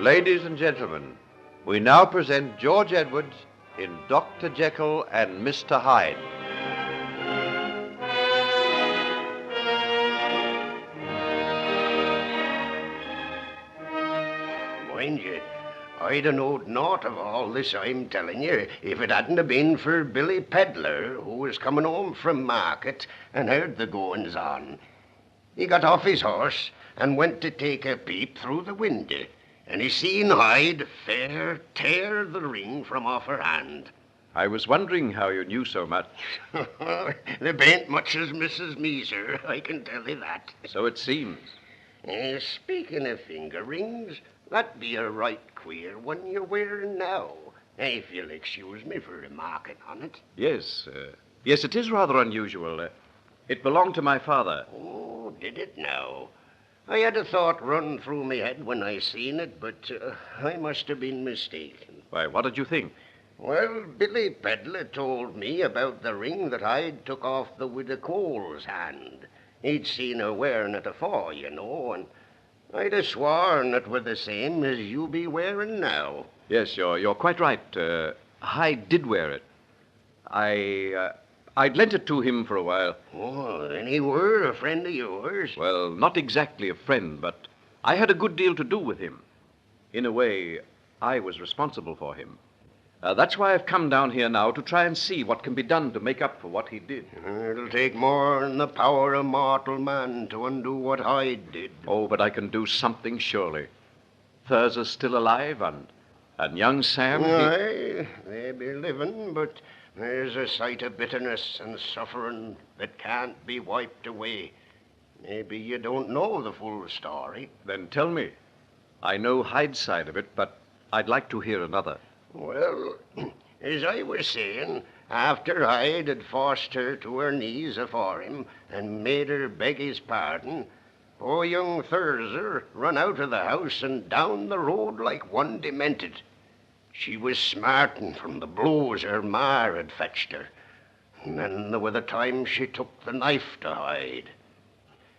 Ladies and gentlemen, we now present George Edwards in Dr. Jekyll and Mr. Hyde. Mind you, I'd have knowed naught of all this I'm telling you if it hadn't have been for Billy Pedlar, who was coming home from market and heard the goings on. He got off his horse and went to take a peep through the window, and he seen Hyde fair tear the ring from off her hand. I was wondering how you knew so much. There bain't much as Mrs. Me, sir, I can tell you that. So it seems. Speaking of finger rings, that be a right queer one you're wearing now, if you'll excuse me for remarking on it. Yes, it is rather unusual. It belonged to my father. Oh, did it now? I had a thought run through me head when I seen it, but I must have been mistaken. Why, what did you think? Well, Billy Pedlar told me about the ring that Hyde took off the Widow Cole's hand. He'd seen her wearing it afore, you know, and I'd have sworn it were the same as you be wearing now. Yes, you're quite right. Hyde did wear it. I'd lent it to him for a while. Oh, then he were a friend of yours? Well, not exactly a friend, but I had a good deal to do with him. In a way, I was responsible for him. That's why I've come down here now to try and see what can be done to make up for what he did. It'll take more than the power of mortal man to undo what Hyde did. Oh, but I can do something, surely. Thurza's still alive, and young Sam... Aye, they be living, but there's a sight of bitterness and suffering that can't be wiped away. Maybe you don't know the full story. Then tell me. I know Hyde's side of it, but I'd like to hear another. Well, as I was saying, after Hyde had forced her to her knees afore him and made her beg his pardon, poor young Thurza run out of the house and down the road like one demented. She was smarting from the blows her ma had fetched her, and then there were the times she took the knife to Hyde.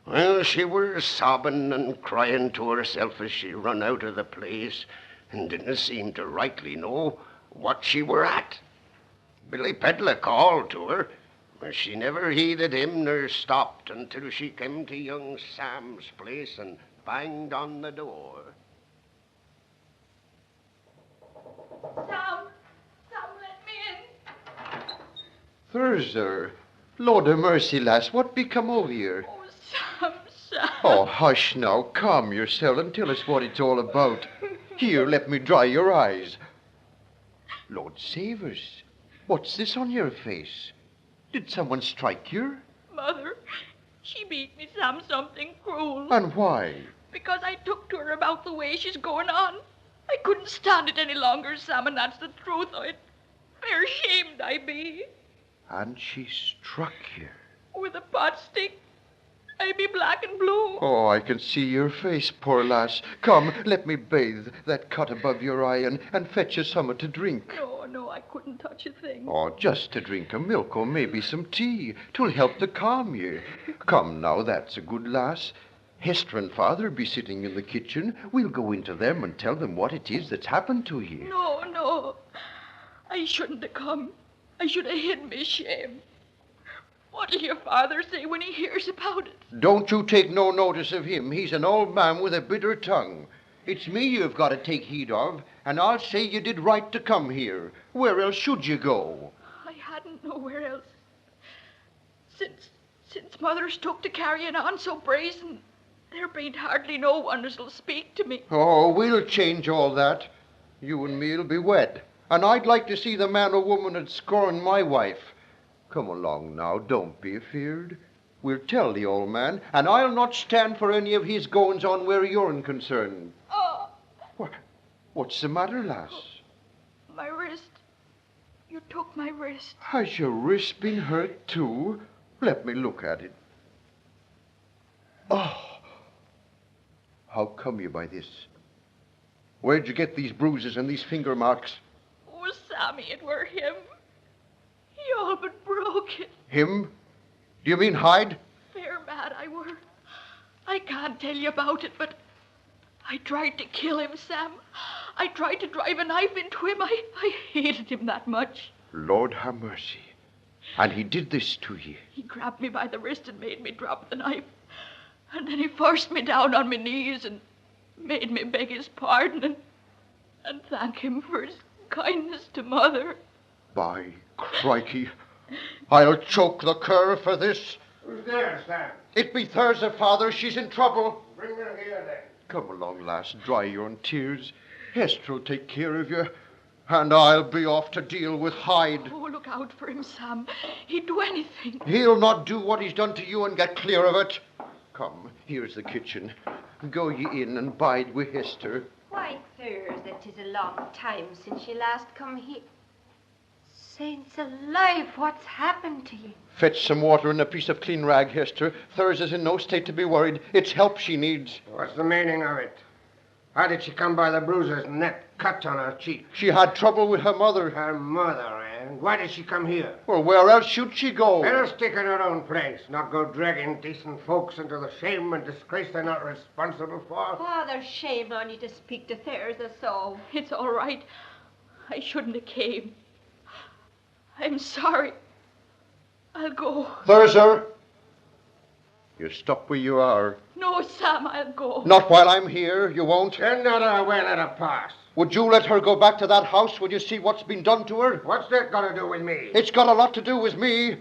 Well, she were sobbing and crying to herself as she run out of the place, and didn't seem to rightly know what she were at. Billy Pedlar called to her, but she never heeded him nor stopped until she came to young Sam's place and banged on the door. Sam, let me in. Thurza, Lord of mercy, lass, what become of you? Oh, Sam. Oh, hush now, calm yourself and tell us what it's all about. Here, let me dry your eyes. Lord save us, what's this on your face? Did someone strike you? Mother, she beat me, Sam, something cruel. And why? Because I took to her about the way she's going on. I couldn't stand it any longer, Sam, and that's the truth. I'd fair shamed I be. And she struck you? With a pot stick. I be black and blue. Oh, I can see your face, poor lass. Come, let me bathe that cut above your eye and fetch you something to drink. No, I couldn't touch a thing. Oh, just a drink of milk or maybe some tea. 'Twill help to calm you. Come now, that's a good lass. Hester and father be sitting in the kitchen. We'll go into them and tell them what it is that's happened to you. No. I shouldn't have come. I should have hid me shame. What'll your father say when he hears about it? Don't you take no notice of him. He's an old man with a bitter tongue. It's me you've got to take heed of, and I'll say you did right to come here. Where else should you go? I hadn't nowhere else. Since Mother's took to carrying on so brazen, there bain't hardly no one as'll speak to me. Oh, we'll change all that. You and me'll be wed, and I'd like to see the man or woman that scorned my wife. Come along now, don't be afeard. We'll tell the old man, and I'll not stand for any of his goings-on where you're concerned. Oh. What's the matter, lass? My wrist. You took my wrist. Has your wrist been hurt, too? Let me look at it. Oh. How come you by this? Where'd you get these bruises and these finger marks? Oh, Sammy, it were him. He all but broke it. Him? Do you mean Hyde? Fair mad I were. I can't tell you about it, but I tried to kill him, Sam. I tried to drive a knife into him. I hated him that much. Lord have mercy. And he did this to ye? He grabbed me by the wrist and made me drop the knife. And then he forced me down on my knees and made me beg his pardon and thank him for his kindness to Mother. By crikey, I'll choke the cur for this. Who's there, Sam? It be Thurza, Father. She's in trouble. Bring her here, then. Come along, lass. Dry your tears. Hester'll take care of you. And I'll be off to deal with Hyde. Oh, look out for him, Sam. He'd do anything. He'll not do what he's done to you and get clear of it. Come, here's the kitchen. Go ye in and bide with Hester. Why, Thurza, 'tis a long time since you last come here. Saints alive, what's happened to you? Fetch some water and a piece of clean rag, Hester. Thurza's in no state to be worried. It's help she needs. What's the meaning of it? How did she come by the bruises and that cut on her cheek? She had trouble with her mother. Her mother, and why did she come here? Well, where else should she go? Let her stick in her own place, not go dragging decent folks into the shame and disgrace they're not responsible for. Father, shame on you to speak to Thurza so. It's all right. I shouldn't have came. I'm sorry. I'll go. Thurza! You stop where you are. No, Sam, I'll go. Not while I'm here, you won't. Then let her away, let her pass. Would you let her go back to that house when you see what's been done to her? What's that got to do with me? It's got a lot to do with me.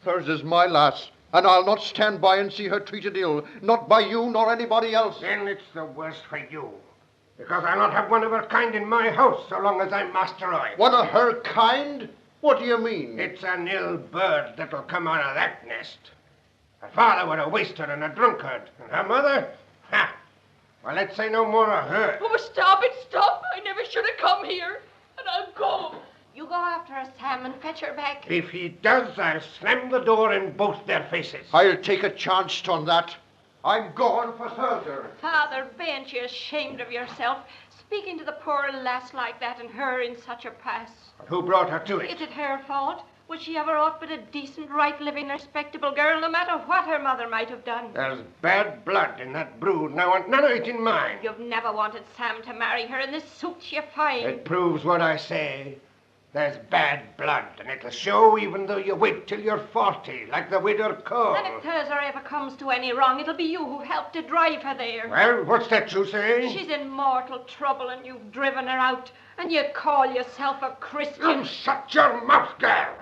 Thurza's my lass, and I'll not stand by and see her treated ill. Not by you nor anybody else. Then it's the worst for you. Because I'll not have one of her kind in my house so long as I'm master of it. One of her kind? What do you mean? It's an ill bird that'll come out of that nest. Her father was a waster and a drunkard. And her mother? Ha! Well, let's say no more of her. Oh, stop it, stop. I never should have come here. And I'll go. You go after her, Sam, and fetch her back. If he does, I'll slam the door in both their faces. I'll take a chance on that. I'm going for Thurza. Father, bain't you ashamed of yourself, speaking to the poor lass like that and her in such a pass? Who brought her to Is it? it her fault? Was she ever aught but a decent, right-living, respectable girl, no matter what her mother might have done? There's bad blood in that brood now, and none of it in mine. You've never wanted Sam to marry her, and this suits you fine. It proves what I say. There's bad blood, and it'll show even though you wait till you're 40, like the widow Cole. And if Thurza ever comes to any wrong, it'll be you who helped to drive her there. Well, what's that you say? She's in mortal trouble, and you've driven her out, and you call yourself a Christian. You shut your mouth, girl.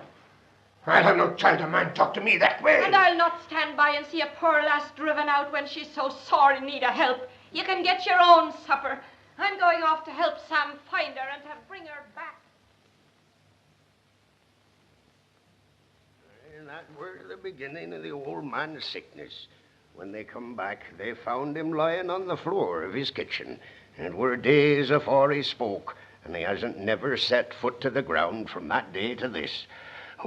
I'll have no child of mine talk to me that way. And I'll not stand by and see a poor lass driven out when she's so sore in need of help. You can get your own supper. I'm going off to help Sam find her and to bring her back. And that were the beginning of the old man's sickness. When they come back, they found him lying on the floor of his kitchen. And it were days afore he spoke, and he hasn't never set foot to the ground from that day to this.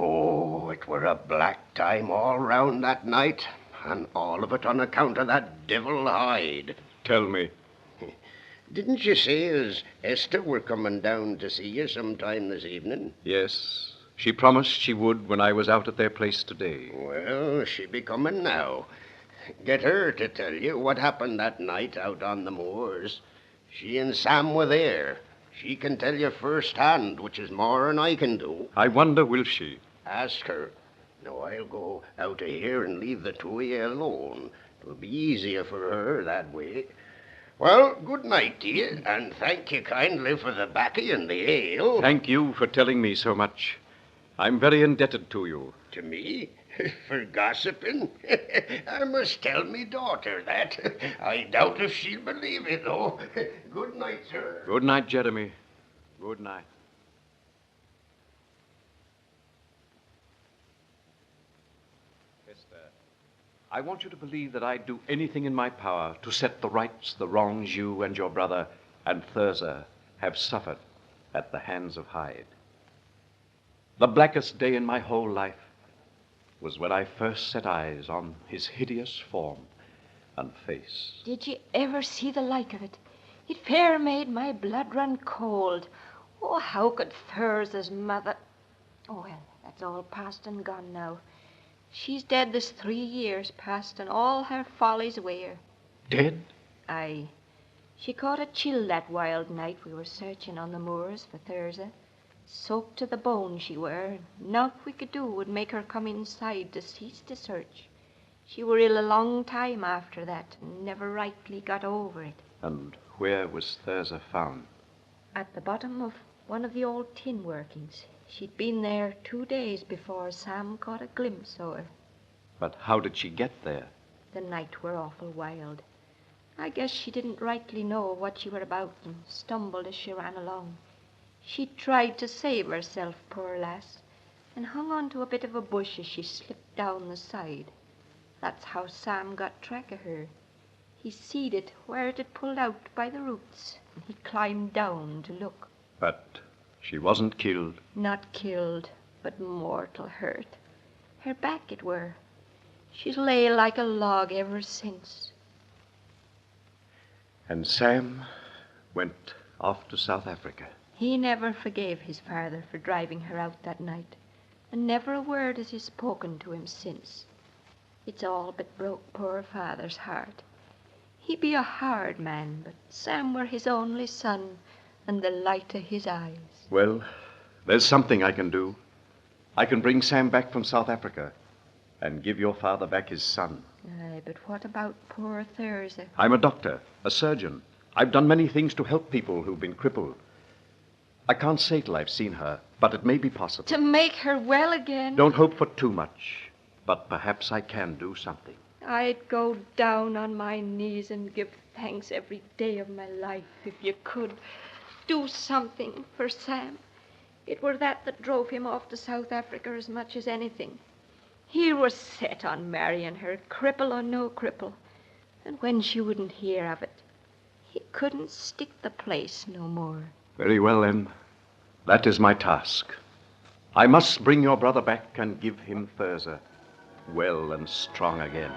Oh, it were a black time all round that night, and all of it on account of that devil Hyde. Tell me. Didn't you say as Esther were coming down to see you sometime this evening? Yes, she promised she would when I was out at their place today. Well, she be coming now. Get her to tell you what happened that night out on the moors. She and Sam were there. She can tell you firsthand, which is more than I can do. I wonder, will she? Ask her. No, I'll go out of here and leave the two of you alone. It'll be easier for her that way. Well, good night to you, and thank you kindly for the baccy and the ale. Thank you for telling me so much. I'm very indebted to you. To me? For gossiping? I must tell me daughter that. I doubt if she'll believe it, though. Good night, sir. Good night, Jeremy. Good night. Esther, I want you to believe that I'd do anything in my power to set the rights, the wrongs you and your brother and Thurza have suffered at the hands of Hyde. The blackest day in my whole life was when I first set eyes on his hideous form and face. Did you ever see the like of it? It fair made my blood run cold. Oh, how could Thurza's mother... Oh, well, that's all past and gone now. She's dead this 3 years past, and all her follies wear. Dead? Aye. She caught a chill that wild night we were searching on the moors for Thurza. Soaked to the bone she were. Naught we could do would make her come inside to cease the search. She were ill a long time after that, and never rightly got over it. And where was Thurza found? At the bottom of one of the old tin workings. She'd been there 2 days before Sam caught a glimpse of her. But how did she get there? The night were awful wild. I guess she didn't rightly know what she were about and stumbled as she ran along. She tried to save herself, poor lass, and hung on to a bit of a bush as she slipped down the side. That's how Sam got track of her. He seed it where it had pulled out by the roots, and he climbed down to look. But she wasn't killed. Not killed, but mortal hurt. Her back it were. She's lay like a log ever since. And Sam went off to South Africa. He never forgave his father for driving her out that night, and never a word has he spoken to him since. It's all but broke poor father's heart. He be a hard man, but Sam were his only son and the light of his eyes. Well, there's something I can do. I can bring Sam back from South Africa and give your father back his son. Aye, but what about poor Thurza? I'm a doctor, a surgeon. I've done many things to help people who've been crippled. I can't say till I've seen her, but it may be possible. To make her well again? Don't hope for too much, but perhaps I can do something. I'd go down on my knees and give thanks every day of my life if you could do something for Sam. It were that drove him off to South Africa as much as anything. He was set on marrying her, cripple or no cripple. And when she wouldn't hear of it, he couldn't stick the place no more. Very well, then. That is my task. I must bring your brother back and give him Thurza, well and strong again.